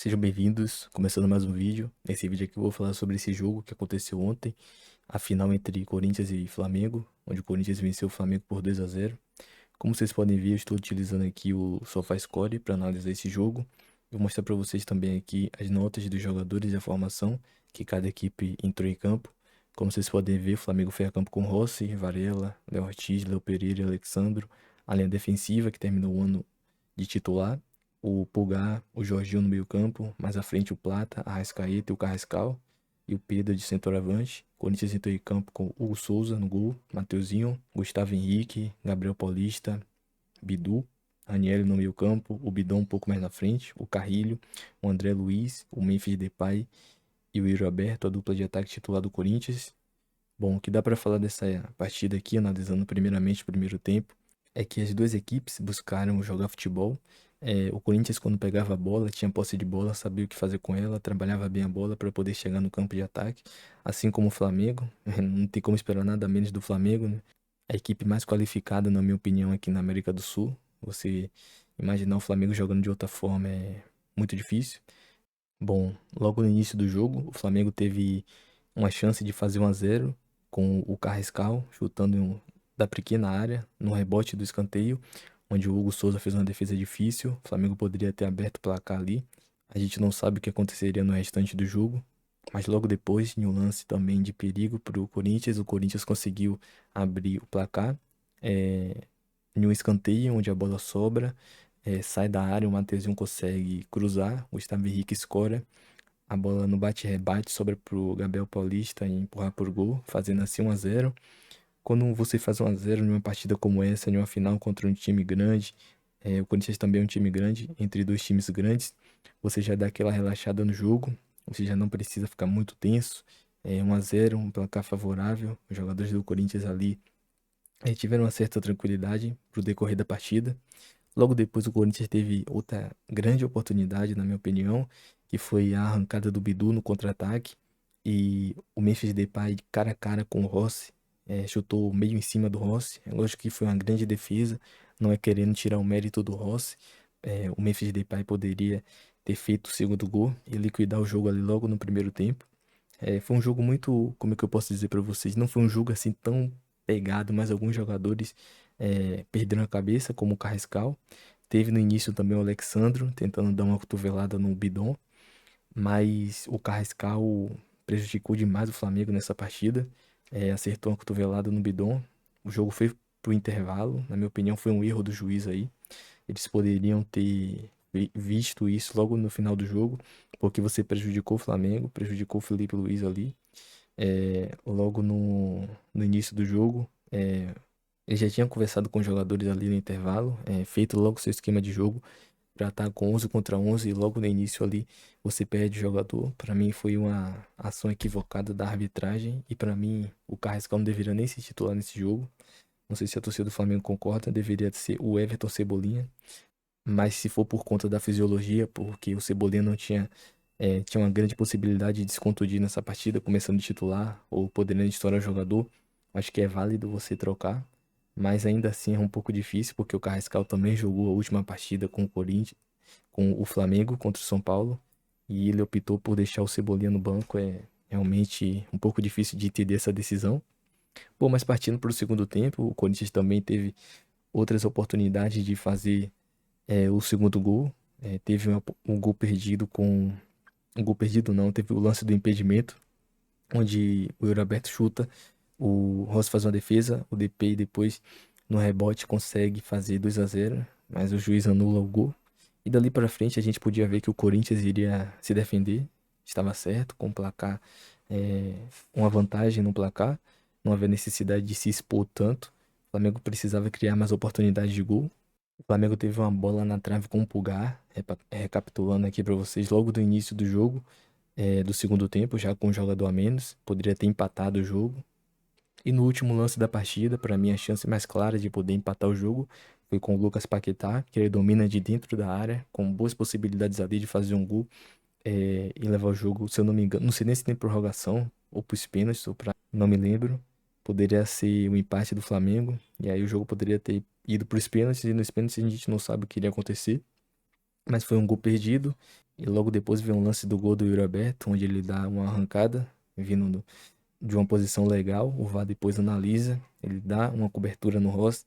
Sejam bem-vindos, começando mais um vídeo. Nesse vídeo aqui eu vou falar sobre esse jogo que aconteceu ontem, a final entre Corinthians e Flamengo, onde o Corinthians venceu o Flamengo por 2-0. Como vocês podem ver, eu estou utilizando aqui o SofaScore para analisar esse jogo. Vou mostrar para vocês também aqui as notas dos jogadores e a formação que cada equipe entrou em campo. Como vocês podem ver, o Flamengo foi a campo com Rossi, Varela, Léo Ortiz, Léo Pereira e Alexandro. A linha defensiva que terminou o ano de titular, o Pulgar, o Jorginho no meio-campo, mais à frente o Plata, a Arrascaeta e o Carrascal, e o Pedro de centroavante. Corinthians entrou em campo com Hugo Souza no gol, Mateuzinho, Gustavo Henrique, Gabriel Paulista, Bidu, Ranieri no meio-campo, o Bidão um pouco mais na frente, o Carrilho, o André Luiz, o Memphis Depay e o Yuri Alberto, a dupla de ataque titular do Corinthians. Bom, o que dá para falar dessa partida aqui, analisando primeiramente o primeiro tempo, é que as duas equipes buscaram jogar futebol. O Corinthians, quando pegava a bola, tinha posse de bola, sabia o que fazer com ela, trabalhava bem a bola para poder chegar no campo de ataque, assim como o Flamengo. Não tem como esperar nada menos do Flamengo, né? A equipe mais qualificada, na minha opinião, aqui na América do Sul. Você imaginar o Flamengo jogando de outra forma é muito difícil. Bom, logo no início do jogo, o Flamengo teve uma chance de fazer 1-0 com o Carrascal chutando da pequena área no rebote do escanteio, onde o Hugo Souza fez uma defesa difícil. O Flamengo poderia ter aberto o placar ali. A gente não sabe o que aconteceria no restante do jogo, mas logo depois, em um lance também de perigo para o Corinthians conseguiu abrir o placar. É, em um escanteio onde a bola sobra, sai da área, o Mateuzinho consegue cruzar, o Gustavo Henrique escora, a bola no bate-rebate sobra pro Gabriel Paulista e empurrar por gol, fazendo assim 1-0. Quando você faz 1-0 numa partida como essa, em uma final contra um time grande, o Corinthians também é um time grande, entre dois times grandes, você já dá aquela relaxada no jogo, você já não precisa ficar muito tenso. 1-0, um placar favorável, os jogadores do Corinthians ali tiveram uma certa tranquilidade pro decorrer da partida. Logo depois, o Corinthians teve outra grande oportunidade, na minha opinião, que foi a arrancada do Bidu no contra-ataque. E o Memphis Depay, cara a cara com o Rossi, chutou meio em cima do Rossi. É lógico que foi uma grande defesa, não é querendo tirar o mérito do Rossi. O Memphis Depay poderia ter feito o segundo gol e liquidar o jogo ali logo no primeiro tempo. Foi um jogo muito, como é que eu posso dizer pra vocês? Não foi um jogo assim tão pegado, mas alguns jogadores perderam a cabeça, como o Carrascal. Teve no início também o Alexandro tentando dar uma cotovelada no Bidon, mas o Carrascal prejudicou demais o Flamengo nessa partida. Acertou uma cotovelada no Bidon. O jogo foi pro intervalo. Na minha opinião, foi um erro do juiz aí. Eles poderiam ter visto isso logo no final do jogo, porque você prejudicou o Flamengo, prejudicou o Felipe Luiz ali. Logo no início do jogo, ele já tinha conversado com os jogadores ali no intervalo, feito logo seu esquema de jogo para estar com 11 contra 11 e logo no início ali você perde o jogador. Para mim foi uma ação equivocada da arbitragem e para mim o Carrascal não deveria nem se titular nesse jogo. Não sei se a torcida do Flamengo concorda, deveria ser o Everton Cebolinha. Mas se for por conta da fisiologia, porque o Cebolinha não tinha uma grande possibilidade de se contundir nessa partida, começando de titular ou podendo estourar o jogador, acho que é válido você trocar. Mas ainda assim é um pouco difícil, porque o Carrascal também jogou a última partida com o Corinthians, com o Flamengo contra o São Paulo, e ele optou por deixar o Cebolinha no banco. É realmente um pouco difícil de entender essa decisão. Bom, mas partindo para o segundo tempo, o Corinthians também teve outras oportunidades de fazer o segundo gol. Teve um gol perdido com. Um gol perdido não, teve o lance do impedimento, onde o Yuri Alberto chuta, o Rossi faz uma defesa, o DP depois no rebote consegue fazer 2-0, mas o juiz anula o gol. E dali para frente a gente podia ver que o Corinthians iria se defender, estava certo, com o placar, uma vantagem no placar, não havia necessidade de se expor tanto. O Flamengo precisava criar mais oportunidades de gol. O Flamengo teve uma bola na trave com o Pulgar, recapitulando aqui para vocês, logo do início do jogo, do segundo tempo, já com um jogador a menos, poderia ter empatado o jogo. E no último lance da partida, para mim a chance mais clara de poder empatar o jogo foi com o Lucas Paquetá, que ele domina de dentro da área, com boas possibilidades ali de fazer um gol e levar o jogo, se eu não me engano, não sei nem se tem prorrogação ou pros pênaltis, ou pra, não me lembro. Poderia ser um empate do Flamengo, e aí o jogo poderia ter ido pros pênaltis, e nos pênaltis a gente não sabe o que iria acontecer. mas foi um gol perdido. E logo depois veio um lance do gol do Yuri Alberto, onde ele dá uma arrancada, vindo de uma posição legal. O VAR depois analisa, ele dá uma cobertura no Rossi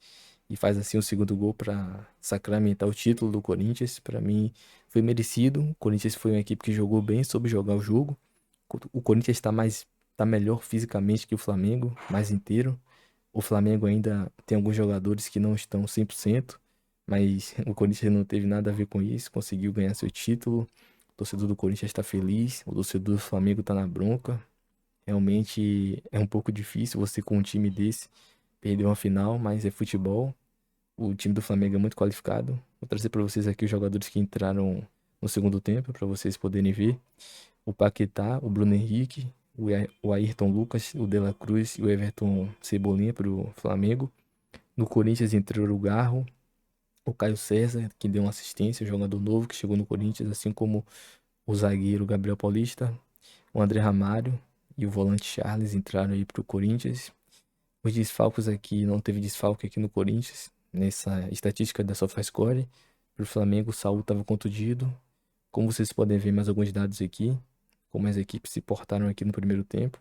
e faz assim o segundo gol para sacramentar o título do Corinthians. Para mim foi merecido. O Corinthians foi uma equipe que jogou bem, soube jogar o jogo. O Corinthians tá melhor fisicamente que o Flamengo, mais inteiro. O Flamengo ainda tem alguns jogadores que não estão 100%, mas o Corinthians não teve nada a ver com isso, conseguiu ganhar seu título. O torcedor do Corinthians está feliz, o torcedor do Flamengo está na bronca. Realmente é um pouco difícil você com um time desse perder uma final, mas é futebol. O time do Flamengo é muito qualificado. Vou trazer para vocês aqui os jogadores que entraram no segundo tempo, para vocês poderem ver. O Paquetá, o Bruno Henrique, o Ayrton Lucas, o De La Cruz e o Everton Cebolinha para o Flamengo. No Corinthians entrou o Garro, o Caio César, que deu uma assistência, jogador novo que chegou no Corinthians, assim como o zagueiro Gabriel Paulista, o André Ramalho e o volante Charles entraram aí para o Corinthians. Os desfalques aqui, não teve desfalque aqui no Corinthians, nessa estatística da SofaScore. Para o Flamengo, o Saúl estava contundido. Como vocês podem ver mais alguns dados aqui, como as equipes se portaram aqui no primeiro tempo.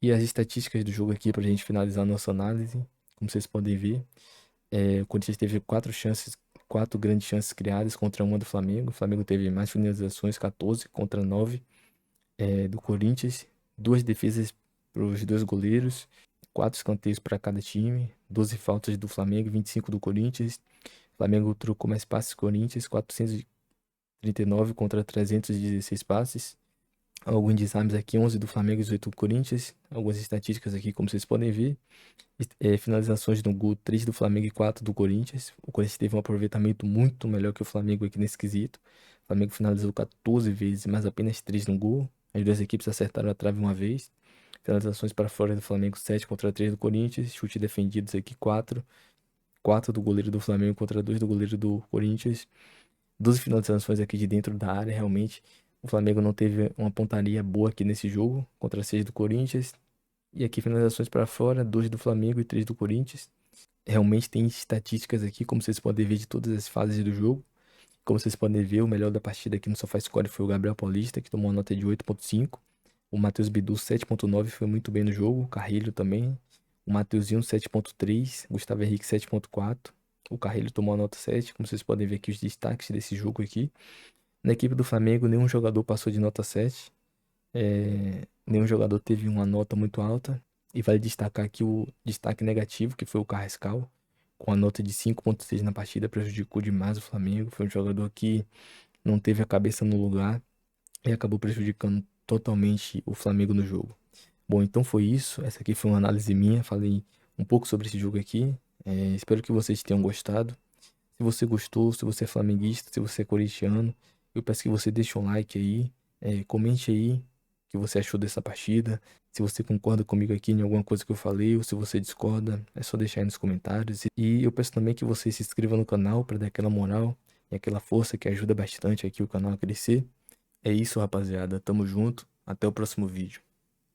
E as estatísticas do jogo aqui para a gente finalizar a nossa análise. Como vocês podem ver, o Corinthians teve quatro grandes chances criadas contra uma do Flamengo. O Flamengo teve mais finalizações, 14 contra 9 do Corinthians. Duas defesas para os dois goleiros, quatro escanteios para cada time, 12 faltas do Flamengo, 25 do Corinthians. O Flamengo trocou mais passes que o Corinthians, 439 contra 316 passes. Alguns desarmes aqui, 11 do Flamengo e 18 do Corinthians. Algumas estatísticas aqui, como vocês podem ver. Finalizações no gol, 3 do Flamengo e 4 do Corinthians. O Corinthians teve um aproveitamento muito melhor que o Flamengo aqui nesse quesito. O Flamengo finalizou 14 vezes, mas apenas 3 no gol. As duas equipes acertaram a trave uma vez. Finalizações para fora do Flamengo, 7 contra 3 do Corinthians. Chute defendidos aqui, 4. 4 do goleiro do Flamengo contra 2 do goleiro do Corinthians. 12 finalizações aqui de dentro da área, realmente. O Flamengo não teve uma pontaria boa aqui nesse jogo, contra 6 do Corinthians. E aqui finalizações para fora, 2 do Flamengo e 3 do Corinthians. Realmente tem estatísticas aqui, como vocês podem ver, de todas as fases do jogo. Como vocês podem ver, o melhor da partida aqui no SofaScore foi o Gabriel Paulista, que tomou uma nota de 8.5. O Matheus Bidu, 7.9, foi muito bem no jogo. O Carrilho também. O Mateuzinho, 7.3. Gustavo Henrique, 7.4. O Carrilho tomou a nota 7. Como vocês podem ver aqui os destaques desse jogo aqui. Na equipe do Flamengo, nenhum jogador passou de nota 7. Nenhum jogador teve uma nota muito alta. E vale destacar aqui o destaque negativo, que foi o Carrascal, com a nota de 5.6 na partida, prejudicou demais o Flamengo. Foi um jogador que não teve a cabeça no lugar e acabou prejudicando totalmente o Flamengo no jogo. Bom, então foi isso. Essa aqui foi uma análise minha. Falei um pouco sobre esse jogo aqui. Espero que vocês tenham gostado. Se você gostou, se você é flamenguista, se você é corintiano, eu peço que você deixe um like aí, comente aí o que você achou dessa partida. Se você concorda comigo aqui em alguma coisa que eu falei, ou se você discorda, é só deixar aí nos comentários. E eu peço também que você se inscreva no canal para dar aquela moral e aquela força que ajuda bastante aqui o canal a crescer. É isso, rapaziada. Tamo junto. Até o próximo vídeo.